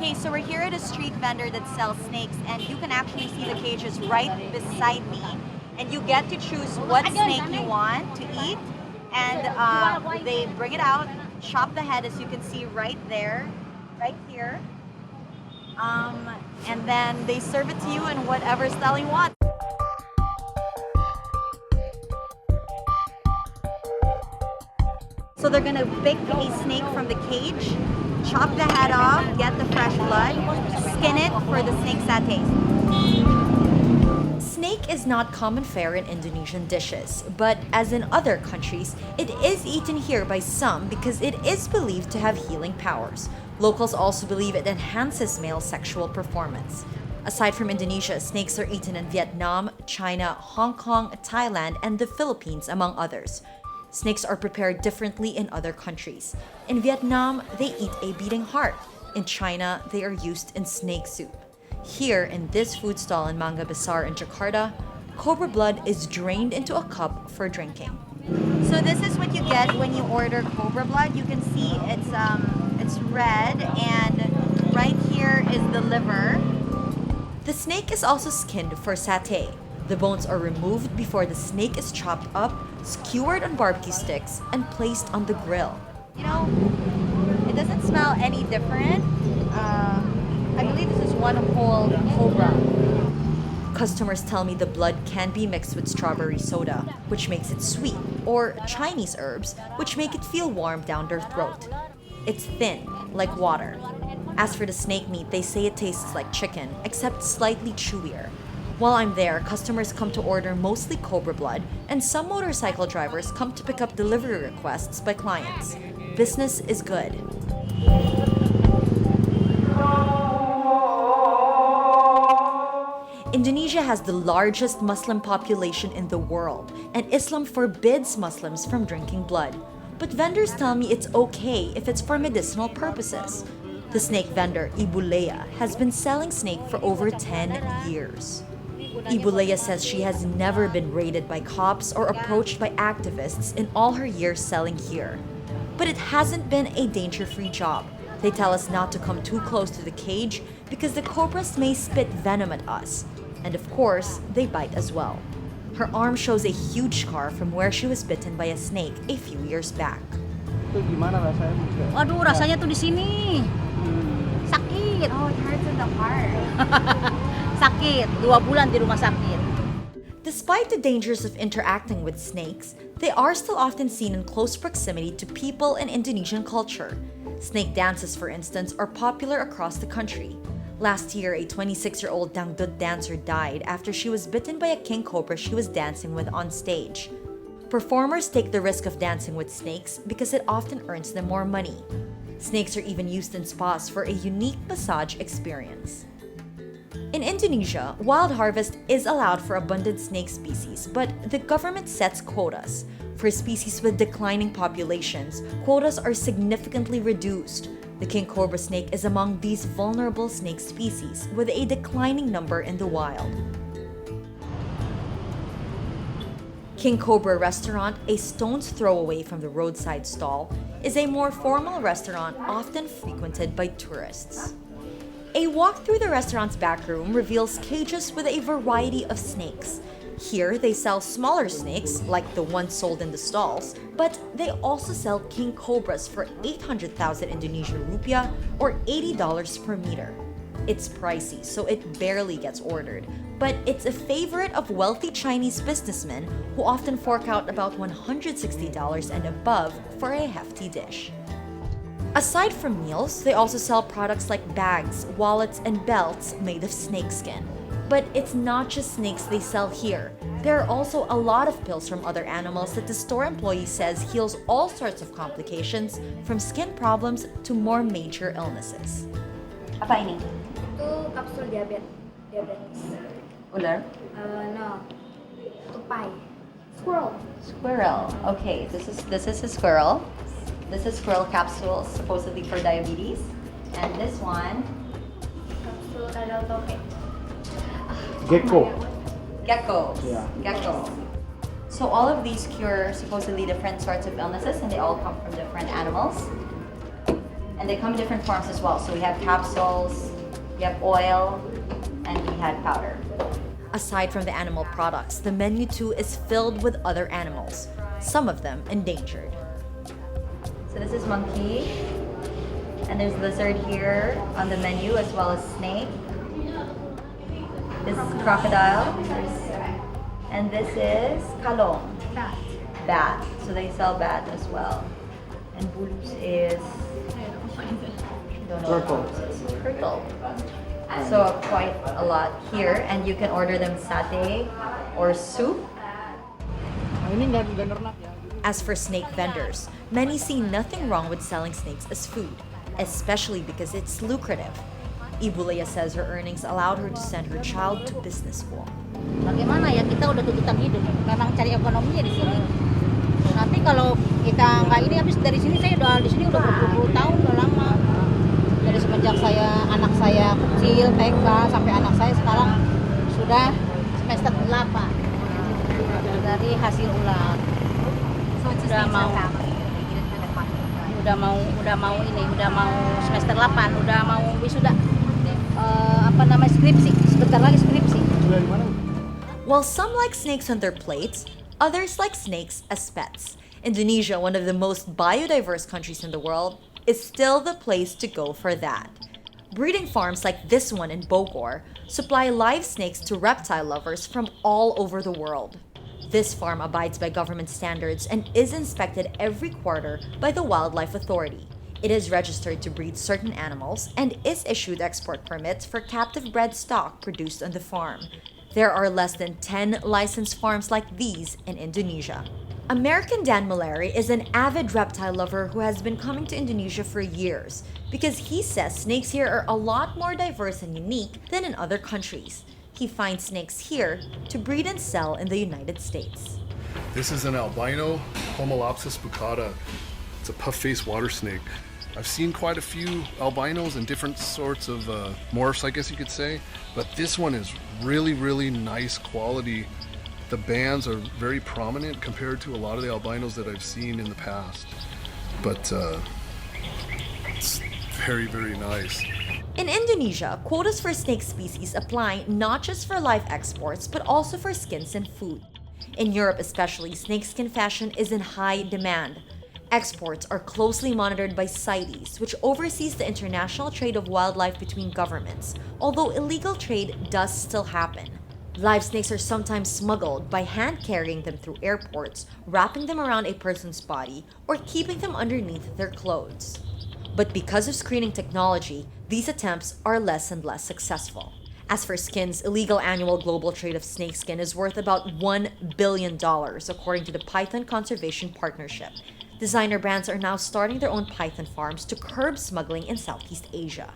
Okay, so we're here at a street vendor that sells snakes, and you can actually see the cages right beside me. And you get to choose what snake you want to eat, and they bring it out, chop the head, as you can see right there, right here. And then they serve it to you in whatever style you want. So they're gonna pick a snake from the cage, chop the head off, get the fresh blood, skin it for the snake satay. Snake is not common fare in Indonesian dishes, but as in other countries, it is eaten here by some because it is believed to have healing powers. Locals also believe it enhances male sexual performance. Aside from Indonesia, snakes are eaten in Vietnam, China, Hong Kong, Thailand, and the Philippines, among others. Snakes are prepared differently in other countries. In Vietnam, they eat a beating heart. In China, they are used in snake soup. Here, in this food stall in Mangga Besar in Jakarta, cobra blood is drained into a cup for drinking. So this is what you get when you order cobra blood. You can see it's red, and right here is the liver. The snake is also skinned for satay. The bones are removed before the snake is chopped up, skewered on barbecue sticks, and placed on the grill. You know, it doesn't smell any different. I believe this is one whole cobra. Customers tell me the blood can be mixed with strawberry soda, which makes it sweet, or Chinese herbs, which make it feel warm down their throat. It's thin, like water. As for the snake meat, they say it tastes like chicken, except slightly chewier. While I'm there, customers come to order mostly cobra blood, and some motorcycle drivers come to pick up delivery requests by clients. Business is good. Indonesia has the largest Muslim population in the world, and Islam forbids Muslims from drinking blood. But vendors tell me it's okay if it's for medicinal purposes. The snake vendor, Ibu Leia, has been selling snake for over 10 years. Ibu Leia says she has never been raided by cops or approached by activists in all her years selling here. But it hasn't been a danger-free job. They tell us not to come too close to the cage because the cobras may spit venom at us. And of course, they bite as well. Her arm shows a huge scar from where she was bitten by a snake a few years back. Itu gimana rasanya? Waduh, rasanya tuh di sini. Sakit. Oh, it hurts in the heart. Sakit. 2 bulan di rumah sakit. Despite the dangers of interacting with snakes, they are still often seen in close proximity to people in Indonesian culture. Snake dances, for instance, are popular across the country. Last year, a 26-year-old dangdut dancer died after she was bitten by a king cobra she was dancing with on stage. Performers take the risk of dancing with snakes because it often earns them more money. Snakes are even used in spas for a unique massage experience. In Indonesia, wild harvest is allowed for abundant snake species, but the government sets quotas. For species with declining populations, quotas are significantly reduced. The king cobra snake is among these vulnerable snake species, with a declining number in the wild. King Cobra Restaurant, a stone's throw away from the roadside stall, is a more formal restaurant often frequented by tourists. A walk through the restaurant's back room reveals cages with a variety of snakes. Here, they sell smaller snakes, like the ones sold in the stalls, but they also sell king cobras for 800,000 Indonesian rupiah, or $80 per meter. It's pricey, so it barely gets ordered, but it's a favorite of wealthy Chinese businessmen who often fork out about $160 and above for a hefty dish. Aside from meals, they also sell products like bags, wallets, and belts made of snakeskin. But it's not just snakes they sell here. There are also a lot of pills from other animals that the store employee says heals all sorts of complications, from skin problems to more major illnesses. Apa ini? Itu kapsul diabetes. Ular? No. Tupai. Squirrel. Squirrel. Okay, this is a squirrel. This is squirrel capsule, supposedly for diabetes. And this one, Kapsul kadal toke. Gecko. gecko. Yeah. Gecko. So all of these cure supposedly different sorts of illnesses, and they all come from different animals. And they come in different forms as well. So we have capsules, we have oil, and we had powder. Aside from the animal products, the menu too is filled with other animals, some of them endangered. So this is monkey, and there's lizard here on the menu as well as snake. This is crocodile, and this is kalong, bat. So they sell bat as well. And bulus is, don't know what Turtle. bulus is. Turtle. So quite a lot here, and you can order them satay or soup. Ini nggak nernak ya. As for snake vendors, many see nothing wrong with selling snakes as food, especially because it's lucrative. Ibu Leah says her earnings allowed her to send her child to business school. Bagaimana ya, kita udah tuntutan hidup, memang cari ekonominya di sini. Nanti kalau kita nggak ini, habis dari sini saya udah di sini udah berpuluh tahun, udah lama. Dari semenjak anak saya kecil TK sampai anak saya sekarang sudah semester 8 dari hasil ular. So it's a Udah snake mau family. They eat it with a cotton bud. udah mau semester 8, udah mau wisuda. Skripsi, sebentar lagi skripsi. Dari mana? While some like snakes on their plates, others like snakes as pets. Indonesia, one of the most biodiverse countries in the world, is still the place to go for that. Breeding farms like this one in Bogor supply live snakes to reptile lovers from all over the world. This farm abides by government standards and is inspected every quarter by the Wildlife Authority. It is registered to breed certain animals and is issued export permits for captive bred stock produced on the farm. There are less than 10 licensed farms like these in Indonesia. American Dan Malari is an avid reptile lover who has been coming to Indonesia for years because he says snakes here are a lot more diverse and unique than in other countries. He finds snakes here to breed and sell in the United States. This is an albino Homolopsis buccata. It's a puff-faced water snake. I've seen quite a few albinos and different sorts of morphs, I guess you could say, but this one is really, really nice quality. The bands are very prominent compared to a lot of the albinos that I've seen in the past, but it's very, very nice. In Indonesia, quotas for snake species apply not just for live exports, but also for skins and food. In Europe especially, snakeskin fashion is in high demand. Exports are closely monitored by CITES, which oversees the international trade of wildlife between governments, although illegal trade does still happen. Live snakes are sometimes smuggled by hand carrying them through airports, wrapping them around a person's body, or keeping them underneath their clothes. But because of screening technology, these attempts are less and less successful. As for skins, illegal annual global trade of snakeskin is worth about $1 billion, according to the Python Conservation Partnership. Designer brands are now starting their own python farms to curb smuggling in Southeast Asia.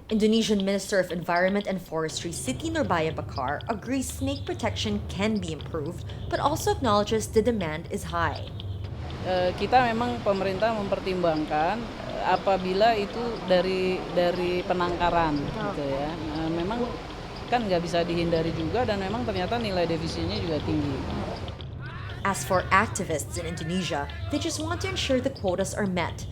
Indonesian Minister of Environment and Forestry Siti Nurbaya Bakar agrees snake protection can be improved, but also acknowledges the demand is high. Kita memang pemerintah mempertimbangkan apabila itu dari penangkaran gitu ya. Memang kan nggak bisa dihindari juga dan memang ternyata nilai defisitnya juga tinggi. As for activists in Indonesia, they just want to ensure the quotas are met.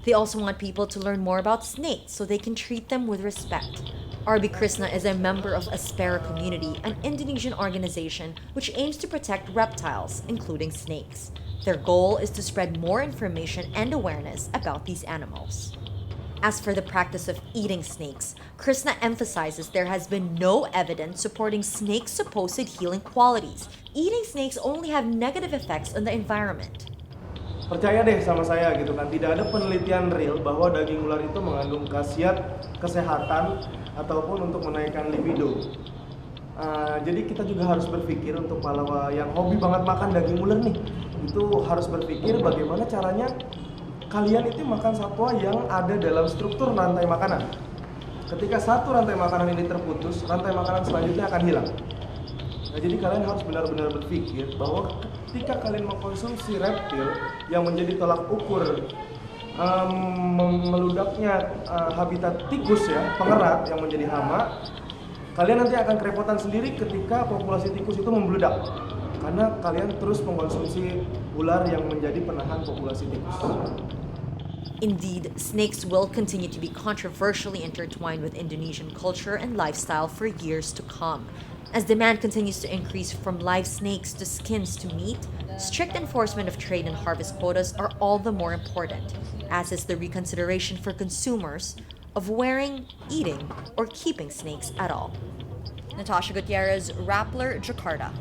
They also want people to learn more about snakes so they can treat them with respect. Arbi Krishna is a member of Aspera Community, an Indonesian organization which aims to protect reptiles, including snakes. Their goal is to spread more information and awareness about these animals. As for the practice of eating snakes, Krishna emphasizes there has been no evidence supporting snakes' supposed healing qualities. Eating snakes only have negative effects on the environment. Percaya deh sama saya gitu kan, tidak ada penelitian real bahwa daging ular itu mengandung khasiat kesehatan ataupun untuk menaikkan libido. Jadi kita juga harus berpikir untuk para yang hobi banget makan daging ular nih, itu harus berpikir bagaimana caranya kalian itu makan satwa yang ada dalam struktur rantai makanan. Ketika satu rantai makanan ini terputus, rantai makanan selanjutnya akan hilang. Nah, jadi kalian harus benar-benar berpikir bahwa ketika kalian mengkonsumsi reptil yang menjadi tolak ukur meludaknya habitat tikus ya, pengerat yang menjadi hama, kalian nanti akan kerepotan sendiri ketika populasi tikus itu membludak. Karena kalian terus mengkonsumsi ular yang menjadi penahan populasi tikus. Indeed, snakes will continue to be controversially intertwined with Indonesian culture and lifestyle for years to come. As demand continues to increase from live snakes to skins to meat, strict enforcement of trade and harvest quotas are all the more important, as is the reconsideration for consumers of wearing, eating, or keeping snakes at all. Natasha Gutierrez, Rappler, Jakarta.